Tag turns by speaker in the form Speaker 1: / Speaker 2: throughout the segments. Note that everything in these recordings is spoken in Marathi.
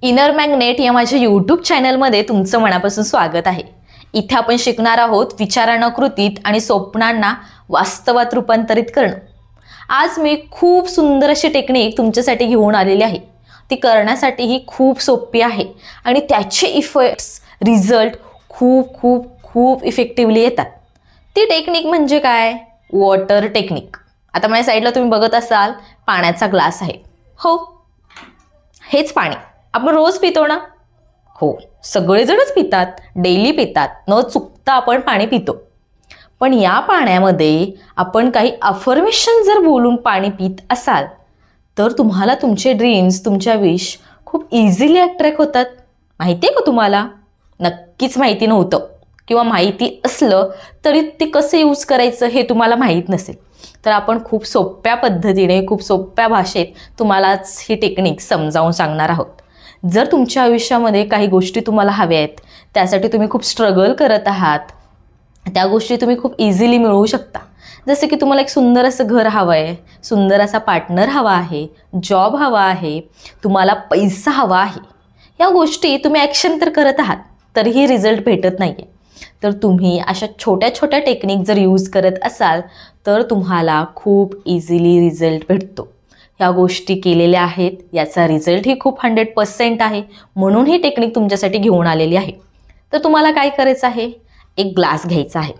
Speaker 1: इनर मॅग्नेट या माझ्या यूट्यूब चॅनलमध्ये तुमचं मनापासून स्वागत आहे। इथे आपण शिकणार आहोत विचारांना कृतीत आणि स्वप्नांना वास्तवात रूपांतरित करणं। आज मी खूप सुंदर अशी टेक्निक तुमच्यासाठी घेऊन आलेली आहे। ती करण्यासाठी ही खूप सोपी आहे आणि त्याचे इफेक्ट्स रिझल्ट खूप खूप खूप इफेक्टिव्हली येतात। ती टेक्निक म्हणजे काय? Water technique. आता माझ्या साईडला तुम्ही बघत असाल पाण्याचा ग्लास आहे। हो, हेच पाणी आपण रोज पितो ना? हो, सगळेजणच पितात, डेली पितात, न चुकता आपण पाणी पितो। पण या पाण्यामध्ये आपण काही अफर्मेशन जर बोलून पाणी पित असाल तर तुम्हाला तुमचे ड्रीम्स, तुमच्या विश खूप इझिली अट्रॅक्ट होतात। माहिती आहे का तुम्हाला? नक्कीच माहिती नव्हतं किंवा माहिती असलं तरी ते कसं यूज करायचं हे तुम्हाला माहीत नसेल। तर आपण खूप सोप्या पद्धतीने, खूप सोप्या भाषेत तुम्हालाच ही टेक्निक समजावून सांगणार आहोत। जर तुमच्या आयुष्यामध्ये काही गोष्टी तुम्हाला हव्या आहेत, त्यासाठी तुम्ही खूप स्ट्रगल करत आहात, त्या गोष्टी तुम्ही खूप इझिली मिळवू शकता। जसे की तुम्हाला एक सुंदर असं घर हवं आहे, सुंदर असा पार्टनर हवा आहे, जॉब हवा आहे, तुम्हाला पैसा हवा आहे। या गोष्टी तुम्ही ॲक्शन तर करत आहात, तरीही रिझल्ट भेटत नाही आहे। तर तुम्ही अशा छोट्या छोट्या टेक्निक जर यूज करत असाल तर तुम्हाला खूप इझिली रिझल्ट भेटतो। ह्या गोष्टी केलेल्या आहेत, याचा रिझल्ट ही खूप 100% आहे। म्हणून ही टेक्निक तुमच्यासाठी घेऊन आलेली आहे। तर तुम्हाला काय करायचं आहे? एक ग्लास घ्यायचा आहे।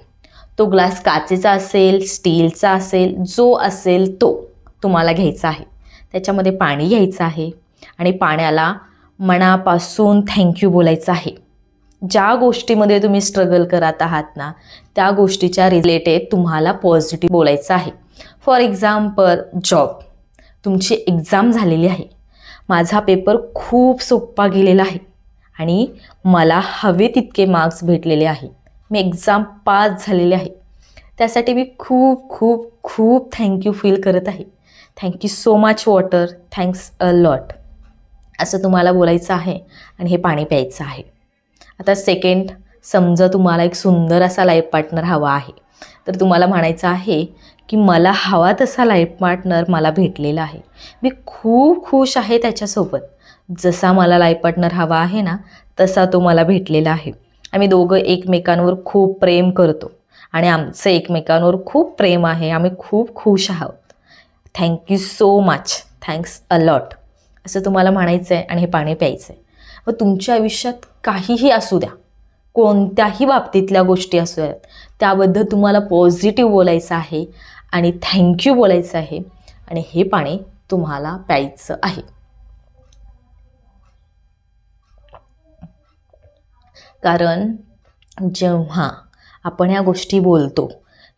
Speaker 1: तो ग्लास काचेचा असेल, स्टीलचा असेल, जो असेल तो तुम्हाला घ्यायचा आहे। त्याच्यामध्ये पाणी घ्यायचं आहे आणि पाण्याला मनापासून थँक्यू बोलायचं आहे। ज्या गोष्टीमध्ये तुम्ही स्ट्रगल करत आहात ना, त्या गोष्टीच्या रिलेटेड तुम्हाला पॉझिटिव्ह बोलायचं आहे। फॉर एक्झाम्पल, जॉब, तुमची एक्झाम झालेली आहे, माझा पेपर खूप सोपा गेलेला आहे आणि मला हवे तितके मार्क्स भेटलेले आहेत, मी एक्झाम पास झालेले आहे, त्यासाठी मी खूप खूप खूप थँक्यू फील करत आहे। Thank you so much water, thanks a lot, असं तुम्हाला बोलायचं आहे आणि हे पाणी प्यायचं आहे। आता सेकंड, समजा तुम्हाला एक सुंदर असा लाईफ पार्टनर हवा आहे, तर तुम्हाला म्हणायचं आहे की मला हवा तसा लाईफ पार्टनर मला भेटलेला आहे, मी खूप खुश आहे त्याच्यासोबत। जसा मला लाईफ पार्टनर हवा आहे ना, तसा तो मला भेटलेला आहे। आम्ही दोघं एकमेकांवर खूप प्रेम करतो आणि आमचं एकमेकांवर खूप प्रेम आहे, आम्ही खूप खुश आहोत। Thank you so much, thanks a lot, असं तुम्हाला म्हणायचं आहे आणि हे पाणी प्यायचं आहे। व तुमच्या आयुष्यात काहीही असू द्या, कोणत्याही बाबतीतल्या गोष्टी असू द्यात, त्याबद्दल तुम्हाला पॉझिटिव्ह बोलायचं आहे आणि थँक्यू बोलायचं आहे आणि हे पाणी तुम्हाला प्यायचं आहे। कारण जेव्हा आपण ह्या गोष्टी बोलतो,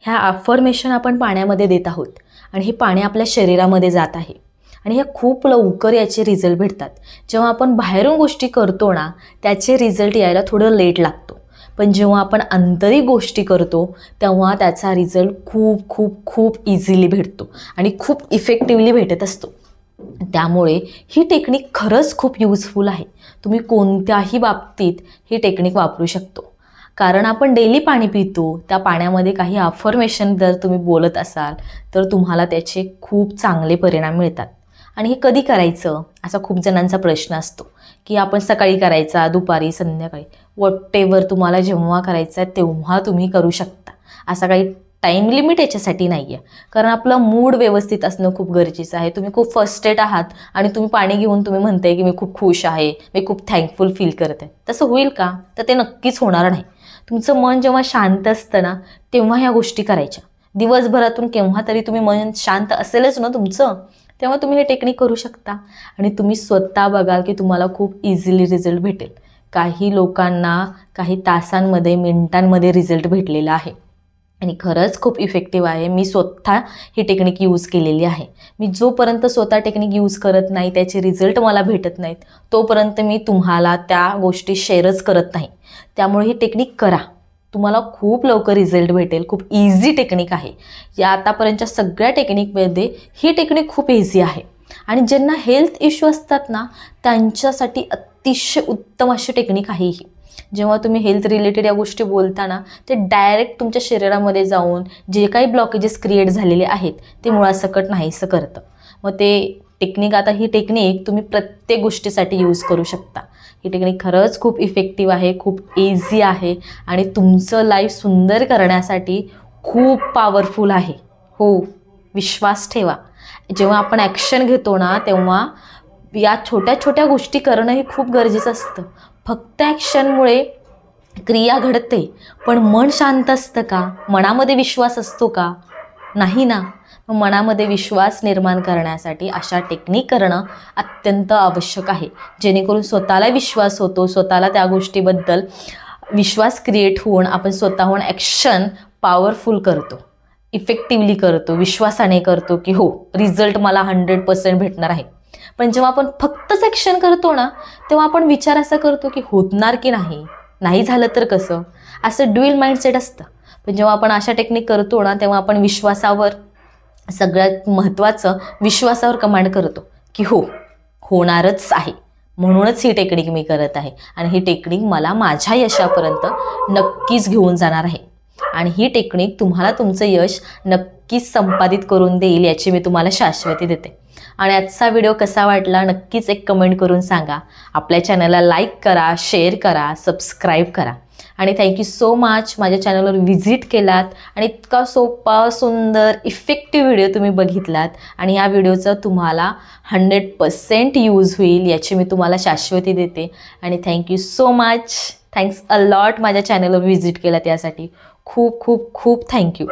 Speaker 1: ह्या अफर्मेशन आपण पाण्यामध्ये देत आहोत आणि हे पाणी आपल्या शरीरामध्ये जात आहे आणि ह्या खूप लवकर याचे रिझल्ट भेटतात। जेव्हा आपण बाहेरून गोष्टी करतो ना, त्याचे रिझल्ट यायला थोडं लेट लागतो, पण जेव्हा आपण आंतरिक गोष्टी करतो तेव्हा त्याचा रिझल्ट खूप खूप खूप इझिली भेटतो आणि खूप इफेक्टिव्हली भेटत असतो। त्यामुळे ही टेक्निक खरंच खूप युजफुल आहे। तुम्ही कोणत्याही बाबतीत ही टेक्निक वापरू शकतो। कारण आपण डेली पाणी पितो, त्या पाण्यामध्ये काही अफर्मेशन जर तुम्ही बोलत असाल तर तुम्हाला त्याचे खूप चांगले परिणाम मिळतात। आणि हे कधी करायचं असा खूप जणांचा प्रश्न असतो की आपण सकाळी करायचा, दुपारी, संध्याकाळी, व्हॉटेवर तुम्हाला जेव्हा करायचं आहे तेव्हा तुम्ही करू शकता। असा काही टाईम लिमिट याच्यासाठी नाही आहे, कारण आपलं मूड व्यवस्थित असणं खूप गरजेचं आहे। तुम्ही खूप फ्रस्ट्रेट आहात आणि तुम्ही पाणी घेऊन तुम्ही म्हणताय की मी खूप खुश आहे, मी खूप थँकफुल फील करत आहे, तसं होईल का? तर ते नक्कीच होणार नाही। तुमचं मन जेव्हा शांत असतं ना, तेव्हा ह्या गोष्टी करायच्या। दिवसभरातून केव्हा तरी तुम्ही मन शांत असेलच ना तुमचं, तेव्हा तुम्ही हे टेक्निक करू शकता आणि तुम्ही स्वतः बघाल की तुम्हाला खूप इझिली रिझल्ट भेटेल। काही लोकांना काही तासांमध्ये, मिनिटांमध्ये रिझल्ट भेटलेला आहे आणि खरंच खूप इफेक्टिव्ह आहे। मी स्वतः ही टेक्निक यूज केलेली आहे। मी जोपर्यंत स्वतः टेक्निक यूज करत नाही, त्याचे रिझल्ट मला भेटत नाहीत, तोपर्यंत मी तुम्हाला त्या गोष्टी शेअरच करत नाही। त्यामुळे ही टेक्निक करा, तुम्हाला खूप लवकर रिझल्ट भेटेल। खूप इझी टेक्निक आहे। या आतापर्यंतच्या सगळ्या टेक्निकमध्ये ही टेक्निक खूप इझी आहे आणि ज्यांना हेल्थ इश्यू असतात ना, त्यांच्यासाठी अतिशय उत्तम अशी टेक्निक आहे ही। जेव्हा तुम्ही हेल्थ रिलेटेड या गोष्टी बोलताना, ते डायरेक्ट तुमच्या शरीरामध्ये जाऊन जे काही ब्लॉकेजेस क्रिएट झालेले आहेत ते मुळासकट नाहीसं करतं। मग ते टेक्निक. आता ही टेक्निक तुम्ही प्रत्येक गोष्टीसाठी यूज करू शकता. ही टेक्निक खरंच खूप इफेक्टिव्ह आहे, खूप इझी आहे आणि तुमचं लाईफ सुंदर करण्यासाठी खूप पॉवरफुल आहे. हो, विश्वास ठेवा. जेव्हा आपण ॲक्शन घेतो ना, तेव्हा या छोट्या छोट्या गोष्टी करणं हे खूप गरजेचं असतं. फक्त ॲक्शनमुळे क्रिया घडते, पण मन शांत असतं का? मनामध्ये विश्वास असतो का? नाही ना. मनामध्ये विश्वास निर्माण करण्यासाठी अशा टेक्निक करणं अत्यंत आवश्यक आहे, जेणेकरून स्वतःला विश्वास होतो, स्वतःला त्या गोष्टीबद्दल विश्वास क्रिएट होऊन आपण स्वतःहून ॲक्शन पॉवरफुल करतो, इफेक्टिव्हली करतो, विश्वासाने करतो की हो, रिझल्ट मला 100% भेटणार आहे. पण जेव्हा आपण फक्तच ॲक्शन करतो ना, तेव्हा आपण विचार असा करतो की होणार की नाही झालं तर कसं, असं ड्युअल माइंडसेट असतं. पण जेव्हा आपण अशा टेक्निक करतो ना, तेव्हा आपण विश्वासावर, सगळ्यात महत्त्वाचं विश्वासावर कमांड करतो की हो, होणारच आहे. म्हणूनच ही टेक्निक मी करत आहे आणि ही टेक्निक मला माझ्या यशापर्यंत नक्कीच घेऊन जाणार आहे. आणि ही टेक्निक तुम्हाला तुमचं यश नक्कीच संपादित करून देईल, याची मी तुम्हाला शाश्वती देते. आणि आजचा व्हिडिओ कसा वाटला नक्कीच एक कमेंट करून सांगा. आपल्या चॅनलला लाईक करा, शेअर करा, सबस्क्राईब करा. आणि थँक्यू सो मच माझ्या चॅनलवर व्हिजिट केलात आणि इतका सोपा, सुंदर, इफेक्टिव्ह व्हिडिओ तुम्ही बघितलात. आणि या व्हिडिओचा तुम्हाला 100% यूज होईल, याची मी तुम्हाला शाश्वती देते. आणि thank you so much. Thanks a lot माझ्या चॅनलवर व्हिजिट केलात यासाठी. खूप खूप खूप थँक्यू.